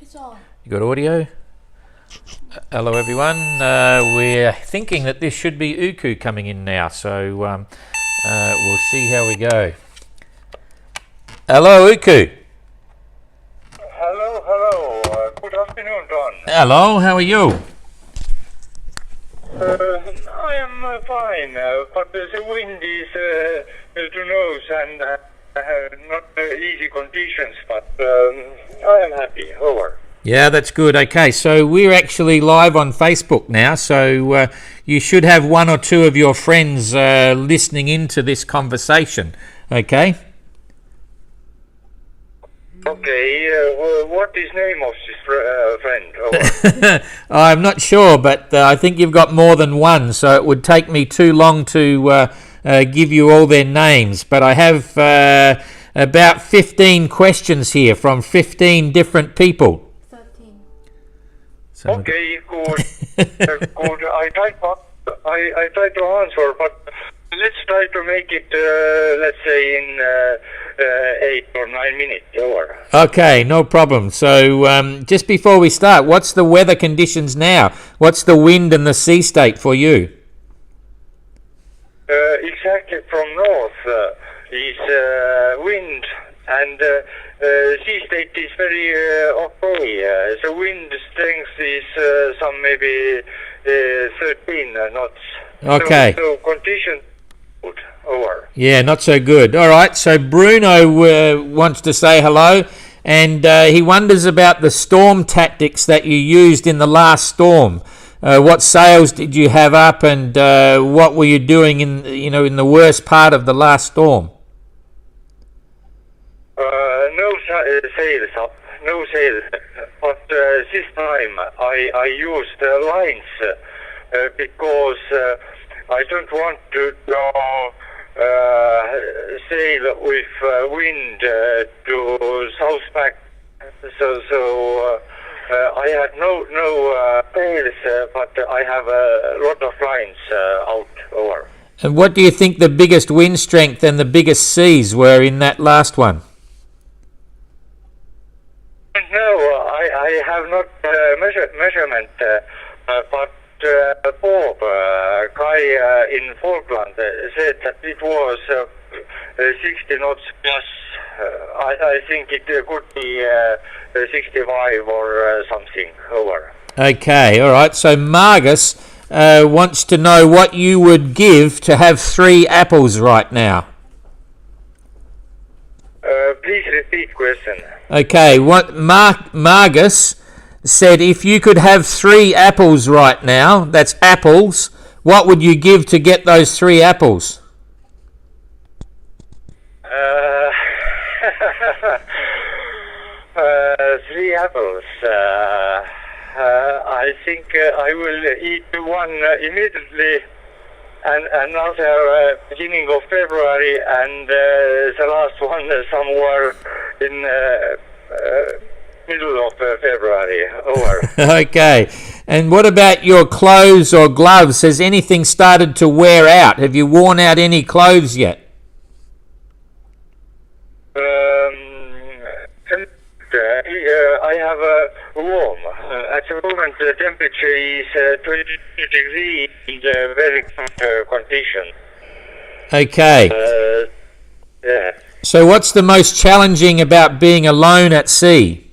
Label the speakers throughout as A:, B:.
A: It's on.
B: You got audio? Hello everyone. We're thinking that this should be Uku coming in now, so we'll see how we go. Hello Uku.
C: Hello. Good afternoon, Don.
B: Hello, how are you?
C: I am fine, but the wind is too nose and not easy conditions, but I am happy. Over.
B: Yeah, that's good. Okay, so we're actually live on Facebook now, so you should have one or two of your friends listening into this conversation. Okay?
C: Okay, what is name of this friend? Over.
B: I'm not sure, but I think you've got more than one, so it would take me too long to give you all their names. But I have about 15 questions here from 15 different people.
A: 13.
B: So
C: Okay, good. Good. I try to answer, but let's try to make it, let's say, in 8 or 9 minutes. Over.
B: Okay, no problem. So just before we start, what's the weather conditions now? What's the wind and the sea state for you?
C: Exactly from north is wind, and sea state is very okay. The wind strength is some maybe 13 knots.
B: Okay.
C: So condition good. Over.
B: Yeah, not so good. All right, so Bruno wants to say hello, and he wonders about the storm tactics that you used in the last storm. What sails did you have up, and what were you doing in the worst part of the last storm?
C: No sails up, no sails. But this time I used lines because I don't want to sail with wind to south back. So I had no sails, but I have a lot of lines out over.
B: And what do you think the biggest wind strength and the biggest seas were in that last one?
C: No, I have not measurement, but Bob, guy in Falkland, said that it was 60 knots plus. I think it could be 65 or something. Over.
B: Okay, all right. So Margus wants to know what you would give to have 3 apples right now.
C: Please repeat question.
B: Okay, what Margus said, if you could have 3 apples right now, that's apples, what would you give to get those 3 apples?
C: 3 apples. I think I will eat one immediately, and another beginning of February, and the last one somewhere in middle of February. Over.
B: Okay, and what about your clothes or gloves? Has anything started to wear out? Have you worn out any clothes yet?
C: I have a warm. At the moment, the temperature is 22 degrees in the very good condition.
B: Okay.
C: Yeah.
B: So what's the most challenging about being alone at sea?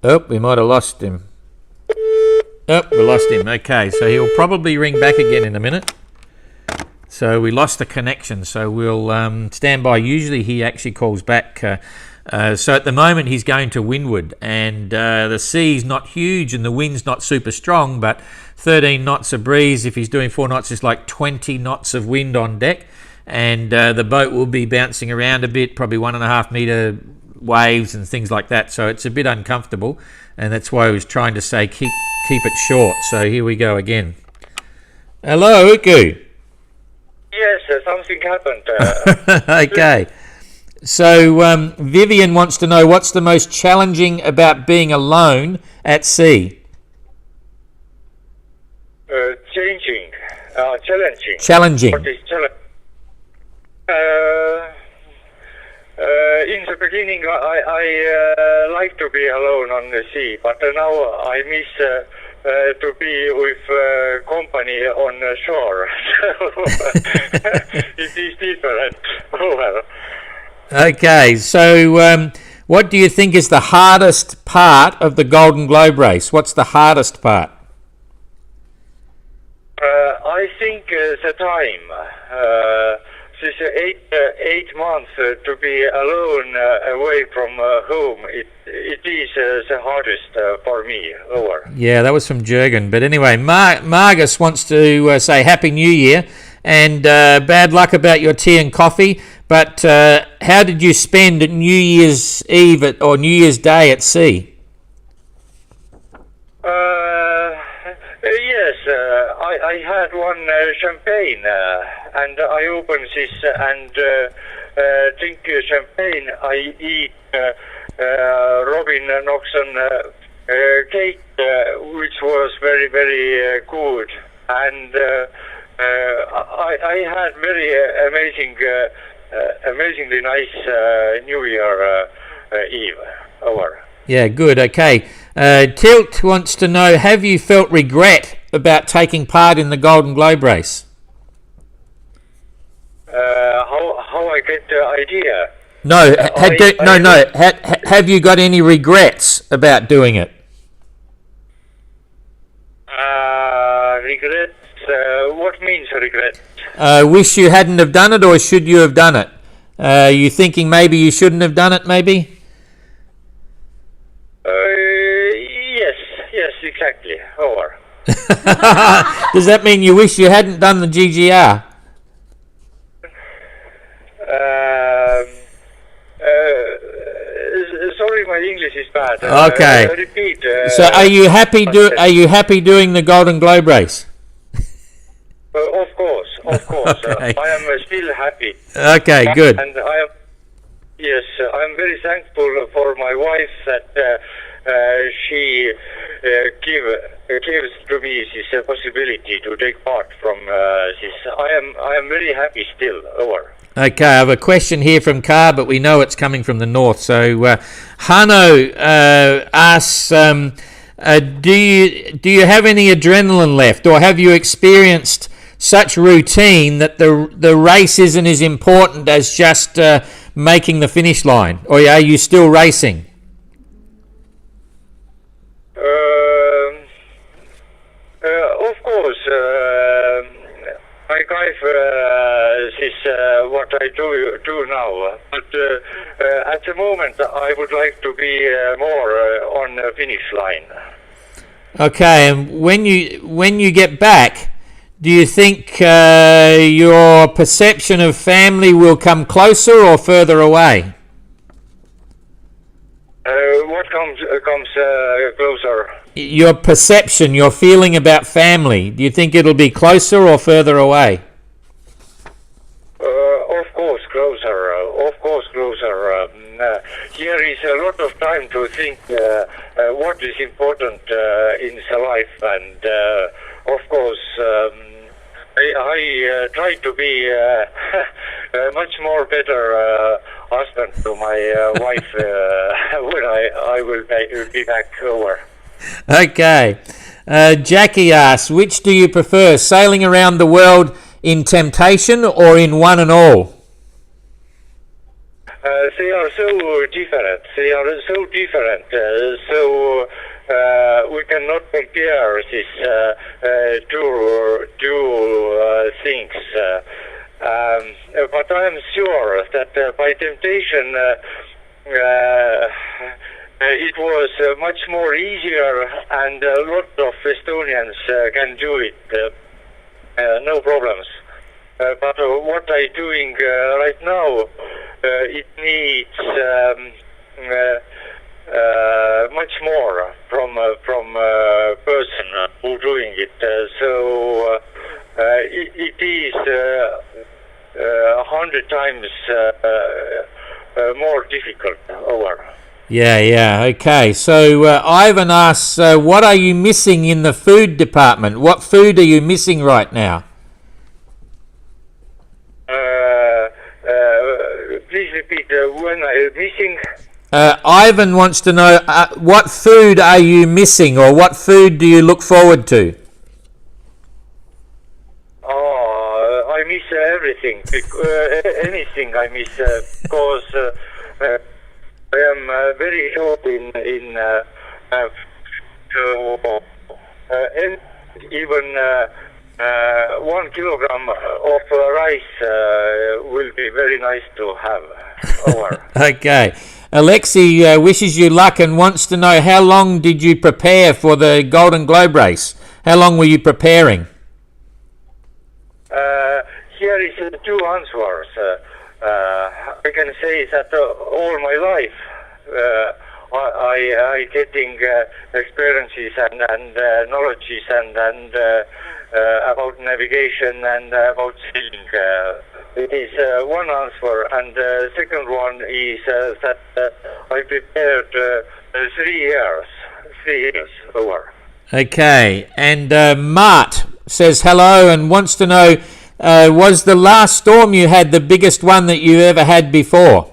B: Oh, we might have lost him. Oh, we lost him. Okay, so he'll probably ring back again in a minute. So we lost the connection, so we'll stand by. Usually he actually calls back. So at the moment he's going to windward, and the sea's not huge and the wind's not super strong, but 13 knots of breeze. If he's doing 4 knots, it's like 20 knots of wind on deck, and the boat will be bouncing around a bit, probably 1.5 meter waves and things like that. So it's a bit uncomfortable, and that's why I was trying to say keep it short. So here we go again. Hello, Uku.
C: Yes, something happened.
B: Okay. So Vivian wants to know what's the most challenging about being alone at sea?
C: Challenging.
B: Challenging.
C: What is challenging? beginning, I like to be alone on the sea, but now I miss to be with company on the shore. So it is different. Well.
B: Okay, so what do you think is the hardest part of the Golden Globe race? What's the hardest part?
C: I think the time. This 8 months to be alone away from home. It is the hardest for me. Over.
B: Yeah, that was from Jurgen. But anyway, Margus wants to say Happy New Year and bad luck about your tea and coffee. But how did you spend New Year's Eve or New Year's Day at sea?
C: Yes, I had one champagne and I opened this and drink champagne. I eat Robin Noxon cake, which was very, very good. And I had very amazingly nice New Year Eve. Over.
B: Yeah, good. Okay. Tilt wants to know, have you felt regret about taking part in the Golden Globe race?
C: How I get the idea?
B: No, have you got any regrets about doing it?
C: Regrets? What means regret?
B: Wish you hadn't have done it, or should you have done it? You thinking maybe you shouldn't have done it, maybe?
C: Yes, exactly. Over.
B: Does that mean you wish you hadn't done the GGR?
C: Sorry, my English is bad.
B: Okay.
C: Repeat.
B: So, are you happy? Are you happy doing the Golden Globe race?
C: Of course.
B: Okay.
C: I am still happy.
B: Okay, good.
C: And yes, I'm very thankful for my wife that she gives to me this possibility to take part from this. I am very happy still. Over.
B: Okay, I have a question here from Carr, but we know it's coming from the north. So, Hano asks, do you have any adrenaline left, or have you experienced such routine that the race isn't as important as just making the finish line, or are you still racing?
C: Of course, my wife is what I do now. But at the moment, I would like to be more on the finish line.
B: Okay, and when you get back, do you think your perception of family will come closer or further away?
C: What comes closer?
B: Your perception, your feeling about family. Do you think it'll be closer or further away?
C: Of course, closer. Here is a lot of time to think what is important in the life, and of course, I try to be a much more better husband to my wife when I will be back over.
B: Okay. Jackie asks, which do you prefer, sailing around the world in temptation or in one and all?
C: They are so different. So we cannot compare these two things. But I am sure that by temptation it was much more easier, and a lot of Estonians can do it. No problems. But what I'm doing right now, it needs much more from a person who doing it. So it is 100 times more difficult. Over.
B: Yeah, okay. So Ivan asks, what are you missing in the food department? What food are you missing right now?
C: please repeat when I'm missing.
B: Ivan wants to know what food are you missing, or what food do you look forward to?
C: I miss everything. Anything I miss because I am very short in even 1 kilogram of rice will be very nice to have. Over.
B: Okay. Alexei wishes you luck and wants to know how long did you prepare for the Golden Globe race? How long were you preparing?
C: Here is 2 answers. I can say that all my life I getting experiences and knowledges and about navigation and about sailing. It is one answer, and the second one is that I prepared 3 years. 3 years over.
B: Okay, and Mart says hello and wants to know, was the last storm you had the biggest one that you ever had before?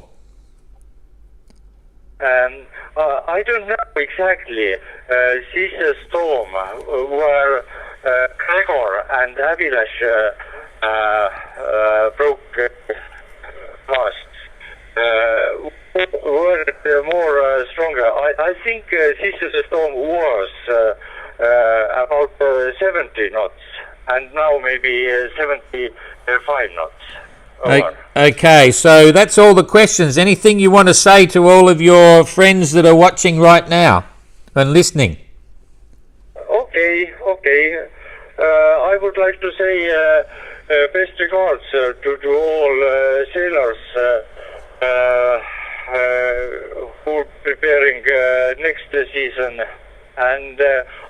C: I don't know exactly. This storm where Gregor and Avilash broke past were more stronger. I think this storm was about 70 knots, and now maybe 75 knots. Over.
B: Okay, so that's all the questions. Anything you want to say to all of your friends that are watching right now and listening?
C: Okay. I would like to say best regards to all sailors who are preparing next season, and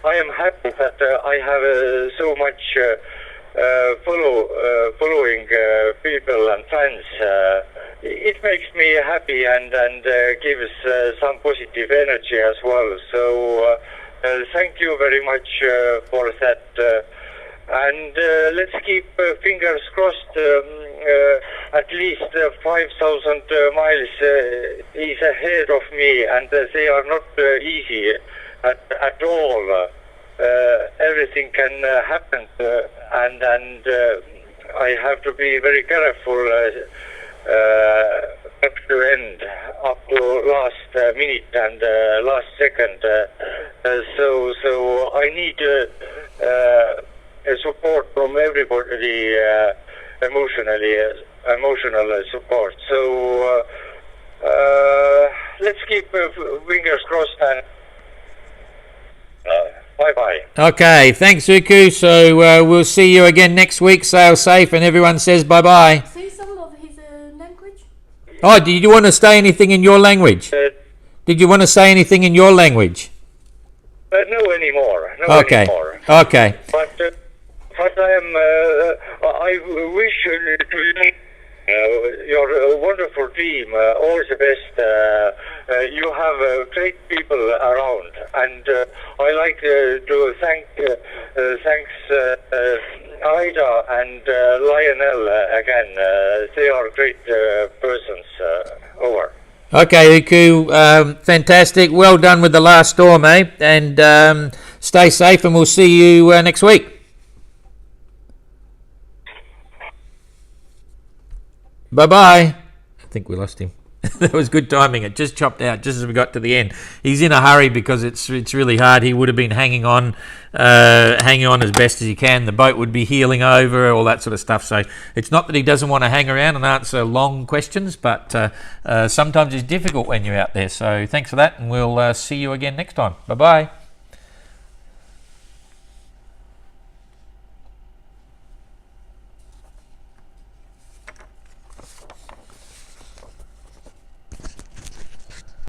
C: I am happy that I have so much following people and fans. It makes me happy and gives some positive energy as well. So thank you very much for that. And let's keep fingers crossed. At least 5,000 miles is ahead of me, and they are not easy at all. Everything can happen, and I have to be very careful up to end, up to last minute and last second. So I need support from everybody, emotional support. So let's keep fingers crossed and. Bye-bye.
B: Okay, thanks, Uku. So we'll see you again next week. Sail safe, and everyone says bye-bye.
A: Say some of his language?
B: Oh, did you want to say anything in your language? Did you want to say anything in your language?
C: No anymore.
B: Okay.
C: Anymore.
B: Okay.
C: But I wish your wonderful team all the best. You have great people around, and I like to thanks Ida and Lionel again. They are great persons. Over.
B: Okay, Uku, fantastic. Well done with the last storm, eh? And stay safe, and we'll see you next week. Bye-bye. I think we lost him. That was good timing. It just chopped out just as we got to the end. He's in a hurry because it's really hard. He would have been hanging on as best as he can. The boat would be heeling over, all that sort of stuff. So it's not that he doesn't want to hang around and answer long questions, but sometimes it's difficult when you're out there. So thanks for that, and we'll see you again next time. Bye-bye.